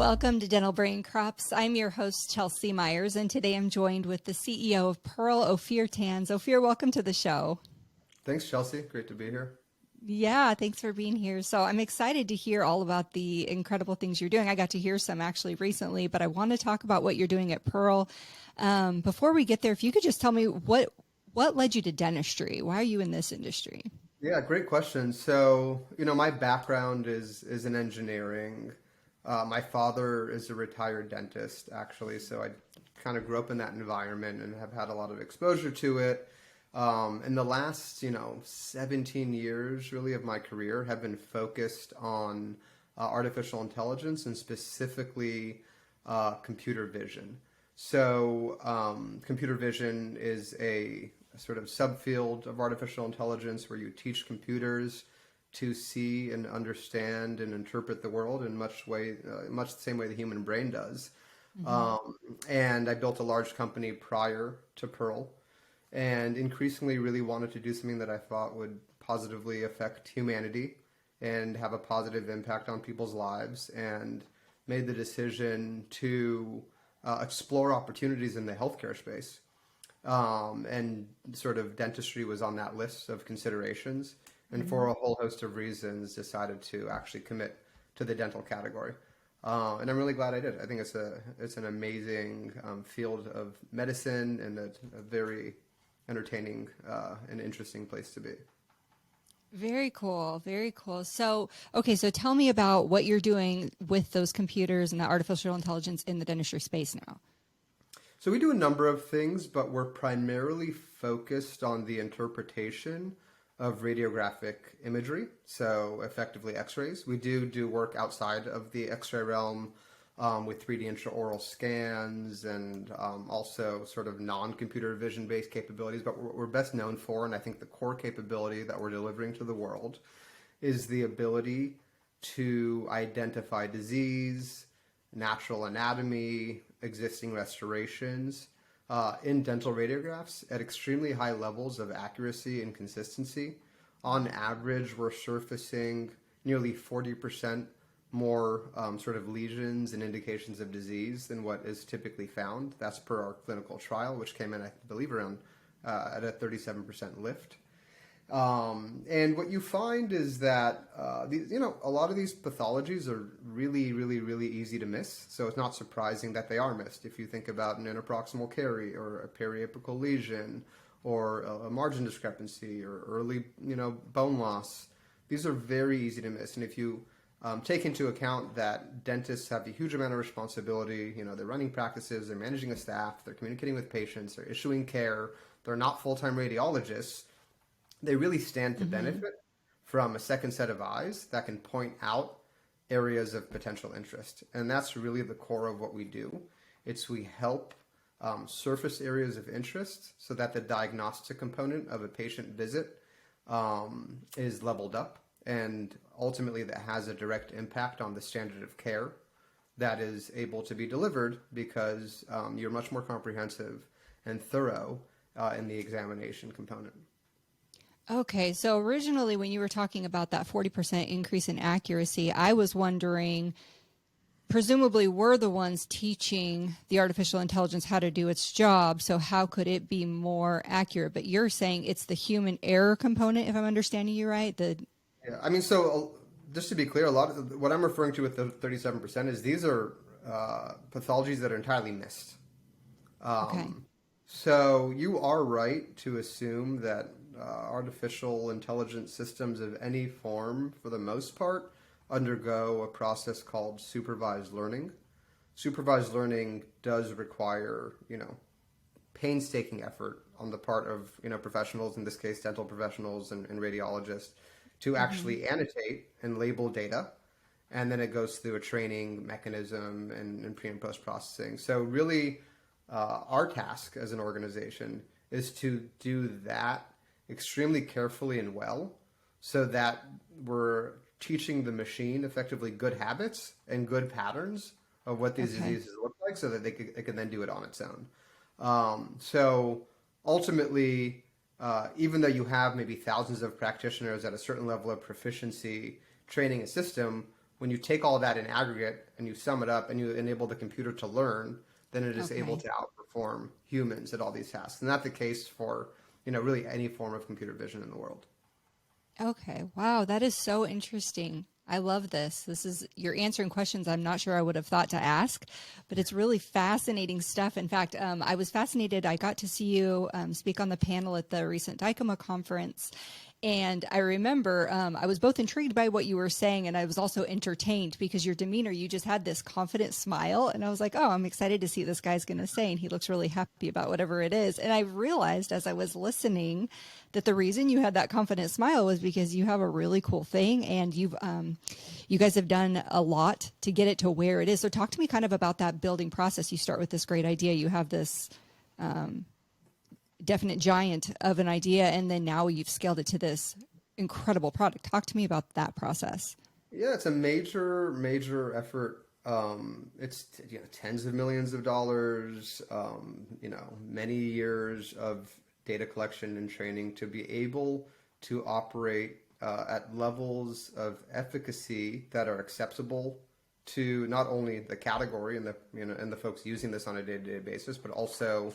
Welcome to Dental Brain Crops. I'm your host, Chelsea Myers, and today I'm joined with the CEO of Pearl, Ophir Tanz. Ophir, welcome to the show. Thanks, Chelsea. Great to be here. Yeah, thanks for being here. So I'm excited to hear all about the incredible things you're doing. I got to hear some actually recently, but I want to talk about what you're doing at Pearl. Before we get there, if you could just tell me what led you to dentistry? Why are you in this industry? Yeah, great question. So, my background is in engineering. My father is a retired dentist, actually, so I kind of grew up in that environment and have had a lot of exposure to it. In the last, 17 years really of my career have been focused on artificial intelligence and specifically computer vision. So, computer vision is a sort of subfield of artificial intelligence where you teach computers to see and understand and interpret the world in much the same way the human brain does. Hmm. Um, and I built a large company prior to Pearl, and increasingly really wanted to do something that I thought would positively affect humanity and have a positive impact on people's lives, and made the decision to explore opportunities in the healthcare space. And sort of dentistry was on that list of considerations, and for Hmm. a whole host of reasons, decided to actually commit to the dental category. And I'm really glad I did. I think it's an amazing field of medicine and a very entertaining and interesting place to be. Very cool. Very cool. So, okay, so tell me about what you're doing with those computers and the artificial intelligence in the dentistry space now. So we do a number of things, but we're primarily focused on the interpretation of radiographic imagery, so effectively X-rays. We do work outside of the X-ray realm with 3D intraoral scans and also sort of non-computer vision based capabilities. But what we're best known for, and I think the core capability that we're delivering to the world, is the ability to identify disease, natural anatomy, existing restorations in dental radiographs at extremely high levels of accuracy and consistency. On average, we're surfacing nearly 40% more sort of lesions and indications of disease than what is typically found. That's per our clinical trial, which came in, I believe, around at a 37% lift. And what you find is that a lot of these pathologies are really, really, really easy to miss. So it's not surprising that they are missed. If you think about an interproximal carie or a periapical lesion or a margin discrepancy or early, bone loss, these are very easy to miss. And if you take into account that dentists have a huge amount of responsibility, they're running practices, they're managing a staff, they're communicating with patients, they're issuing care, they're not full-time radiologists, they really stand to Hmm. benefit from a second set of eyes that can point out areas of potential interest. And that's really the core of what we do. We help surface areas of interest so that the diagnostic component of a patient visit is leveled up, and ultimately that has a direct impact on the standard of care that is able to be delivered because you're much more comprehensive and thorough in the examination component. Okay, so originally when you were talking about that 40% increase in accuracy, I was wondering, presumably we're the ones teaching the artificial intelligence how to do its job, so how could it be more accurate? But you're saying it's the human error component, if I'm understanding you right? Yeah, I mean, so just to be clear, a lot of what I'm referring to with the 37% is these are pathologies that are entirely missed. Okay. Um, so you are right to assume that artificial intelligence systems of any form, for the most part, undergo a process called supervised learning. Supervised learning does require, painstaking effort on the part of, professionals, in this case, dental professionals and radiologists, to Hmm. actually annotate and label data. And then it goes through a training mechanism and pre and post processing. So really, our task as an organization is to do that extremely carefully and well so that we're teaching the machine effectively good habits and good patterns of what these Okay. diseases look like so that it can then do it on its own. So ultimately, even though you have maybe thousands of practitioners at a certain level of proficiency training a system, when you take all of that in aggregate and you sum it up and you enable the computer to learn, then it is able Okay. to outperform humans at all these tasks. And that's the case for, really any form of computer vision in the world. Okay. Wow, that is so interesting. I love this. You're answering questions I'm not sure I would have thought to ask, but it's really fascinating stuff. In fact, I was fascinated. I got to see you speak on the panel at the recent DICOMA conference. And I remember I was both intrigued by what you were saying, and I was also entertained because your demeanor, you just had this confident smile. And I was like, oh, I'm excited to see what this guy's going to say. And he looks really happy about whatever it is. And I realized as I was listening that the reason you had that confident smile was because you have a really cool thing, and you guys have done a lot to get it to where it is. So talk to me kind of about that building process. You start with this great idea. You have this definite giant of an idea, and then now you've scaled it to this incredible product. Talk to me about that process. Yeah, it's a major, major effort. It's tens of millions of dollars, many years of data collection and training to be able to operate at levels of efficacy that are acceptable to not only the category and the folks using this on a day-to-day basis, but also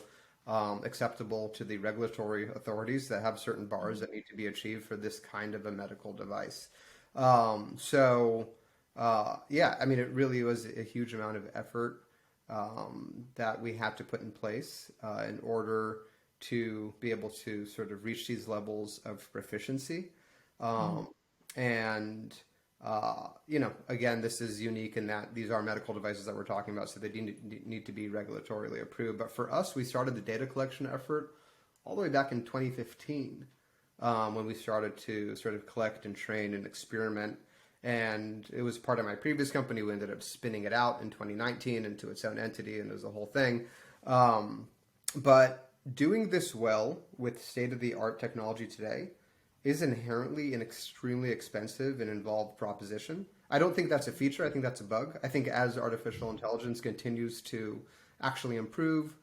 acceptable to the regulatory authorities that have certain bars that need to be achieved for this kind of a medical device. Yeah, I mean, it really was a huge amount of effort that we had to put in place in order to be able to sort of reach these levels of proficiency. Mm. Um, and again, this is unique in that these are medical devices that we're talking about, so they need to be regulatorily approved. But for us, we started the data collection effort all the way back in 2015 when we started to sort of collect and train and experiment. And it was part of my previous company. We ended up spinning it out in 2019 into its own entity, and it was a whole thing. But doing this well with state-of-the-art technology today is inherently an extremely expensive and involved proposition. I don't think that's a feature. I think that's a bug. I think as artificial intelligence continues to actually improve,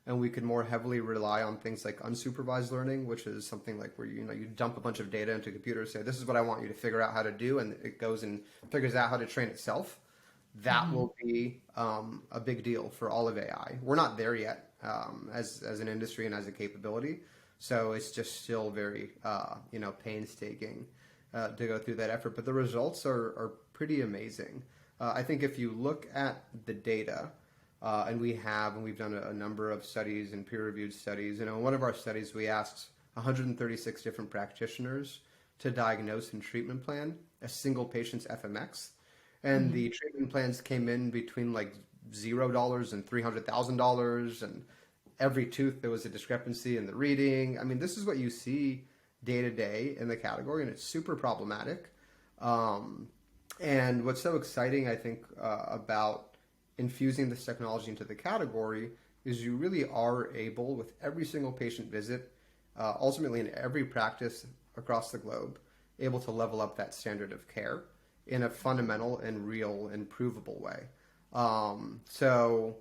and we could more heavily rely on things like unsupervised learning, which is something like where you dump a bunch of data into a computer, say this is what I want you to figure out how to do, and it goes and figures out how to train itself. That Mm-hmm. will be a big deal for all of AI. We're not there yet as an industry and as a capability. So it's just still very, painstaking to go through that effort. But the results are pretty amazing. I think if you look at the data, and we've done a number of studies and peer-reviewed studies. In one of our studies, we asked 136 different practitioners to diagnose and treatment plan a single patient's FMX. And Mm-hmm. the treatment plans came in between like $0 and $300,000, and every tooth there was a discrepancy in the reading. I mean, this is what you see day to day in the category, and it's super problematic. Um, and what's so exciting, I think, about infusing this technology into the category is you really are able, with every single patient visit, ultimately in every practice across the globe, able to level up that standard of care in a fundamental and real and provable way. So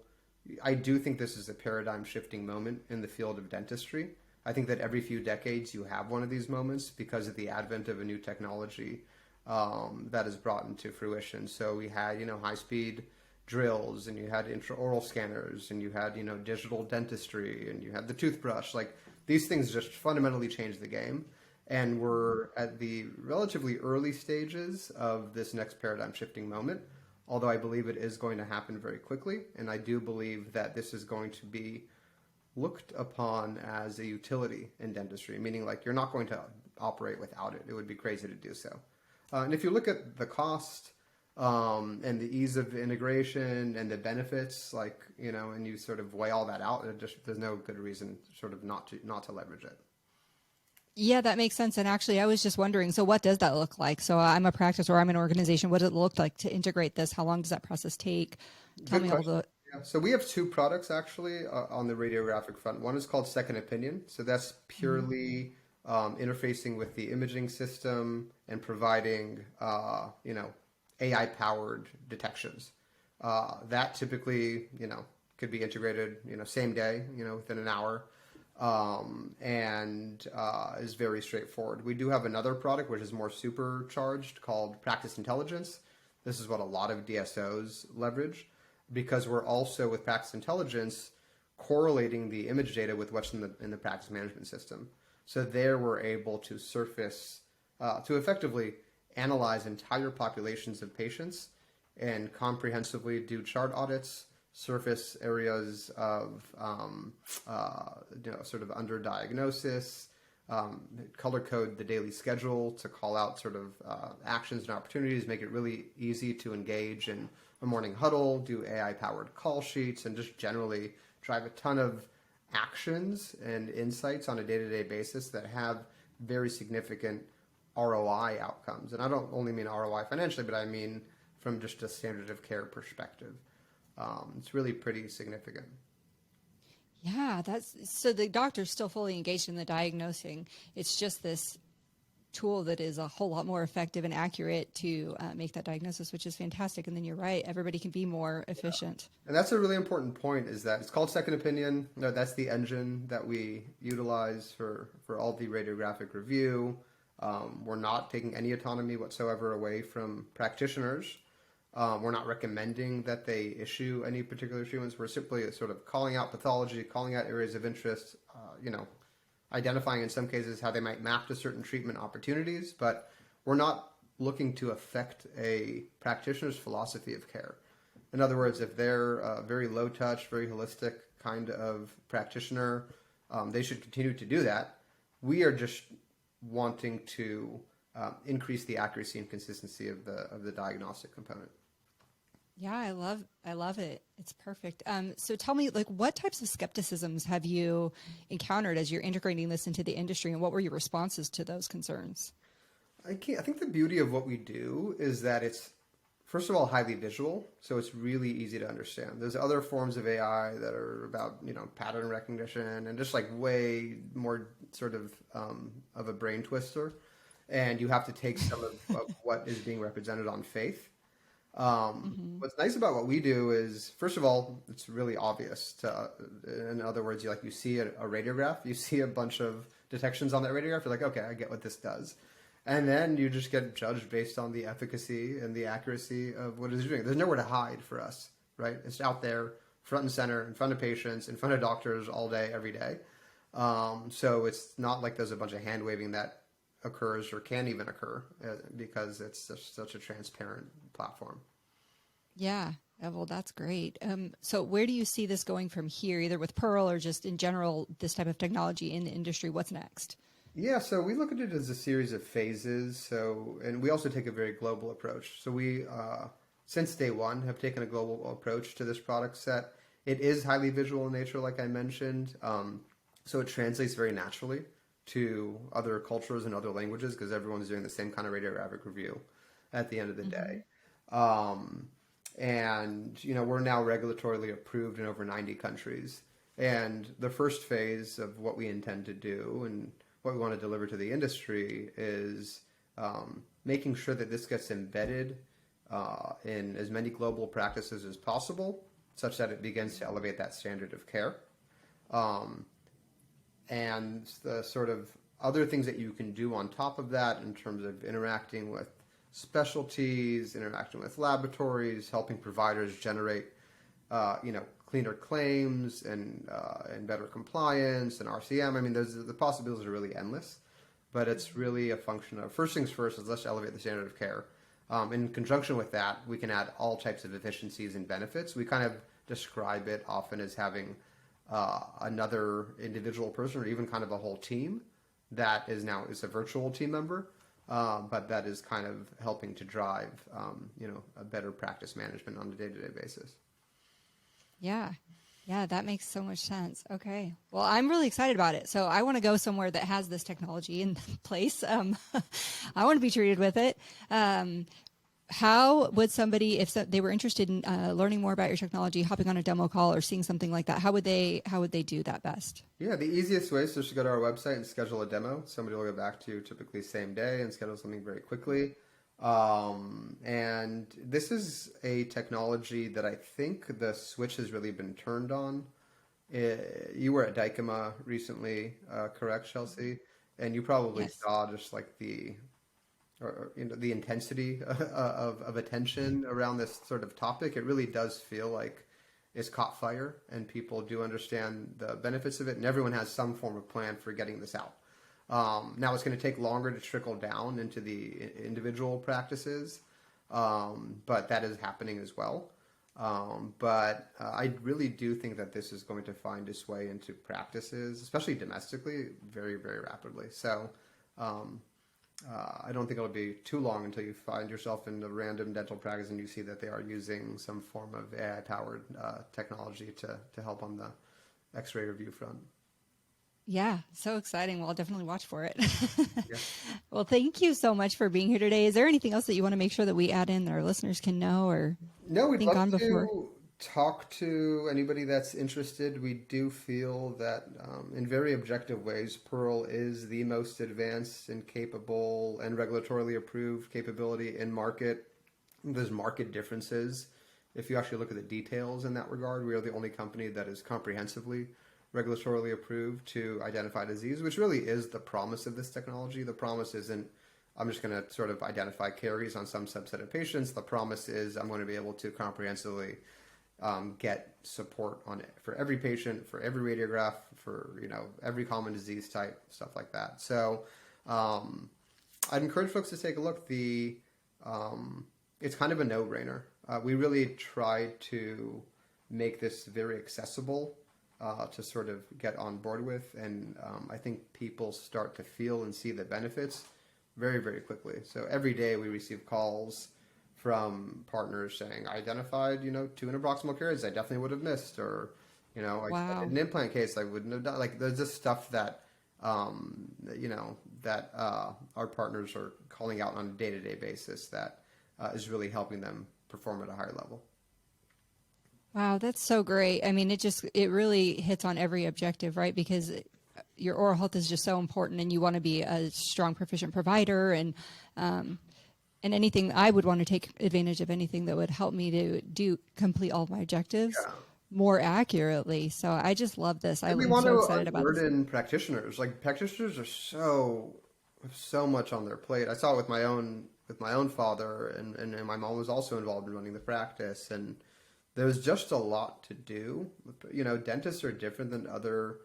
I do think this is a paradigm shifting moment in the field of dentistry. I think that every few decades you have one of these moments because of the advent of a new technology that is brought into fruition. So we had, high speed drills, and you had intraoral scanners, and you had, digital dentistry, and you had the toothbrush. Like these things just fundamentally changed the game. And we're at the relatively early stages of this next paradigm shifting moment, although I believe it is going to happen very quickly. And I do believe that this is going to be looked upon as a utility in dentistry, meaning like you're not going to operate without it. It would be crazy to do so. And if you look at the cost and the ease of integration and the benefits, and you sort of weigh all that out, there's no good reason sort of not to leverage it. Yeah, that makes sense. And actually, I was just wondering, so what does that look like? So I'm a practice or I'm an organization. What does it look like to integrate this? How long does that process take? Tell Good me all question. the. Yeah. So we have two products actually on the radiographic front. One is called Second Opinion. So that's Mhm. purely interfacing with the imaging system and providing, AI powered detections. That typically, could be integrated, same day, within an hour, and is very straightforward. We do have another product which is more supercharged called Practice Intelligence. This is what a lot of DSOs leverage because we're also with practice intelligence correlating the image data with what's in the practice management system. So there we're able to surface, to effectively analyze entire populations of patients and comprehensively do chart audits, surface areas of sort of underdiagnosis, color code the daily schedule to call out sort of actions and opportunities, make it really easy to engage in a morning huddle, do AI-powered call sheets, and just generally drive a ton of actions and insights on a day-to-day basis that have very significant ROI outcomes. And I don't only mean ROI financially, but I mean from just a standard of care perspective. It's really pretty significant. Yeah, that's so the doctor's still fully engaged in the diagnosing. It's just this tool that is a whole lot more effective and accurate to make that diagnosis, which is fantastic. And then you're right, everybody can be more efficient. And that's a really important point is that it's called second opinion. No, that's the engine that we utilize for all the radiographic review. We're not taking any autonomy whatsoever away from practitioners. We're not recommending that they issue any particular treatments. We're simply sort of calling out pathology, calling out areas of interest, identifying in some cases how they might map to certain treatment opportunities, but we're not looking to affect a practitioner's philosophy of care. In other words, if they're a very low touch, very holistic kind of practitioner, they should continue to do that. We are just wanting to increase the accuracy and consistency of the diagnostic component. Yeah, I love it. It's perfect. So tell me, like, what types of skepticisms have you encountered as you're integrating this into the industry, and what were your responses to those concerns? I think the beauty of what we do is that it's, first of all, highly visual, so it's really easy to understand. There's other forms of AI that are about, pattern recognition and just like way more sort of a brain twister, and you have to take some of what is being represented on faith. What's nice about what we do is, first of all, it's really obvious in other words, you see a radiograph, you see a bunch of detections on that radiograph, you're like, okay, I get what this does. And then you just get judged based on the efficacy and the accuracy of what it is doing. There's nowhere to hide for us, right? It's out there, front and center, in front of patients, in front of doctors all day, every day. So it's not like there's a bunch of hand waving that occurs or can even occur because it's just such a transparent platform. Yeah, well, that's great. So where do you see this going from here, either with Pearl or just in general, this type of technology in the industry? What's next? Yeah, so we look at it as a series of phases. And we also take a very global approach. So we, since day one, have taken a global approach to this product set. It is highly visual in nature, like I mentioned. So it translates very naturally to other cultures and other languages because everyone's doing the same kind of radiographic review at the end of the day. And, we're now regulatorily approved in over 90 countries. And the first phase of what we intend to do and what we want to deliver to the industry is making sure that this gets embedded in as many global practices as possible, such that it begins to elevate that standard of care. And the sort of other things that you can do on top of that in terms of interacting with specialties, interacting with laboratories, helping providers generate, cleaner claims and better compliance and RCM. I mean, the possibilities are really endless, but it's really a function of first things first is let's elevate the standard of care. In conjunction with that, we can add all types of efficiencies and benefits. We kind of describe it often as having another individual person or even kind of a whole team that is a virtual team member, but that is kind of helping to drive, a better practice management on a day-to-day basis. Yeah. Yeah, that makes so much sense. Okay. Well, I'm really excited about it. So I want to go somewhere that has this technology in place. I want to be treated with it. How would somebody, if they were interested in learning more about your technology, hopping on a demo call or seeing something like that, how would they do that best? Yeah, the easiest way is just to go to our website and schedule a demo. Somebody will get back to you typically same day and schedule something very quickly. And this is a technology that I think the switch has really been turned on. You were at Dykema recently, correct, Chelsea? And you probably Yes. saw just like the intensity of attention around this sort of topic, it really does feel like it's caught fire, and people do understand the benefits of it, and everyone has some form of plan for getting this out. Now it's going to take longer to trickle down into the individual practices, but that is happening as well. But I really do think that this is going to find its way into practices, especially domestically, very, very rapidly. So I don't think it'll be too long until you find yourself in a random dental practice and you see that they are using some form of AI-powered technology to help on the X-ray review front. Yeah, so exciting. Well, I'll definitely watch for it. Yeah. Well, thank you so much for being here today. Is there anything else that you want to make sure that we add in that our listeners can know or No, we'd think on love before? to talk to anybody that's interested. We do feel that in very objective ways, Pearl is the most advanced and capable and regulatorily approved capability in market. There's market differences. If you actually look at the details in that regard, we are the only company that is comprehensively regulatorily approved to identify disease, which really is the promise of this technology. The promise isn't, I'm just going to sort of identify caries on some subset of patients. The promise is I'm going to be able to comprehensively get support on it for every patient, for every radiograph, for every common disease type, stuff like that. So I'd encourage folks to take a look. It's kind of a no-brainer. We really tried to make this very accessible to sort of get on board with, and I think people start to feel and see the benefits very, very quickly. So every day we receive calls from partners saying, I identified, 2 interproximal caries I definitely would have missed, or, I Wow. did an implant case I wouldn't have done. Like, there's just stuff that, that our partners are calling out on a day-to-day basis that is really helping them perform at a higher level. Wow, that's so great. I mean, it really hits on every objective, right? Because your oral health is just so important, and you want to be a strong, proficient provider, and anything, I would want to take advantage of anything that would help me to complete all of my objectives Yeah. more accurately. So I just love this. And we I'm want so to excited about this. unburden practitioners. Like, practitioners are so much on their plate. I saw it with my own father, and my mom was also involved in running the practice, and there's just a lot to do. Dentists are different than other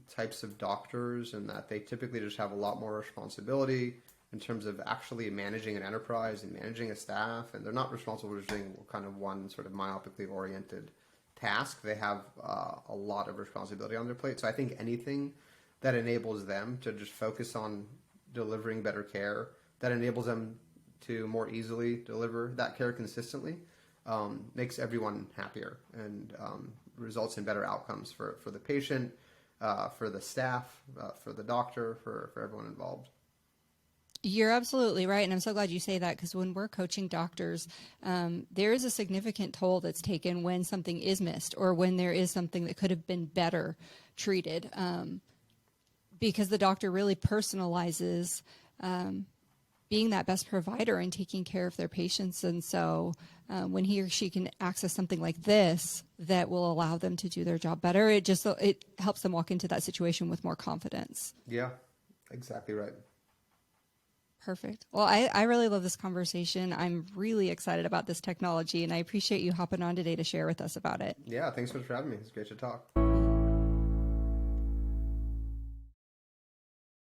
types of doctors in that they typically just have a lot more responsibility in terms of actually managing an enterprise and managing a staff, and they're not responsible for just doing kind of one sort of myopically oriented task. They have a lot of responsibility on their plate. So I think anything that enables them to just focus on delivering better care, that enables them to more easily deliver that care consistently, makes everyone happier and results in better outcomes for the patient, for the staff, for the doctor, for everyone involved. You're absolutely right. And I'm so glad you say that, because when we're coaching doctors, there is a significant toll that's taken when something is missed or when there is something that could have been better treated, because the doctor really personalizes being that best provider and taking care of their patients. And so when he or she can access something like this that will allow them to do their job better, it helps them walk into that situation with more confidence. Yeah, exactly right. Perfect. Well, I really love this conversation. I'm really excited about this technology, and I appreciate you hopping on today to share with us about it. Yeah, thanks so much for having me. It's great to talk.